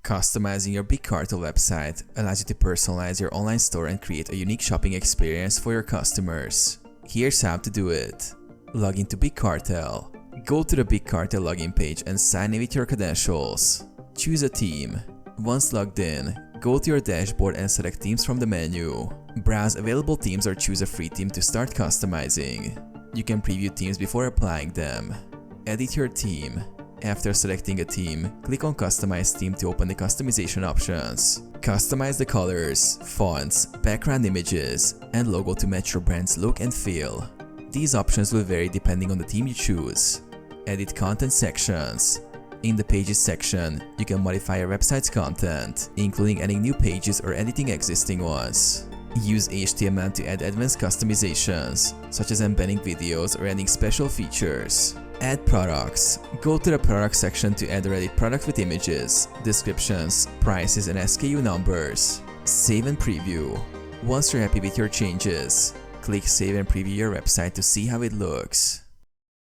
Customizing your Big Cartel website allows you to personalize your online store and create a unique shopping experience for your customers. Here's how to do it. Log into Big Cartel. Go to the Big Cartel login page and sign in with your credentials. Choose a theme. Once logged in, go to your dashboard and select themes from the menu. Browse available themes or choose a free theme to start customizing. You can preview themes before applying them. Edit your theme. After selecting a theme, click on Customize Theme to open the customization options. Customize the colors, fonts, background images, and logo to match your brand's look and feel. These options will vary depending on the theme you choose. Edit content sections. In the Pages section, you can modify your website's content, including adding new pages or editing existing ones. Use HTML to add advanced customizations, such as embedding videos or adding special features. Add products. Go to the product section to add or edit products with images, descriptions, prices, and SKU numbers. Save and preview. Once you're happy with your changes, click Save and preview your website to see how it looks.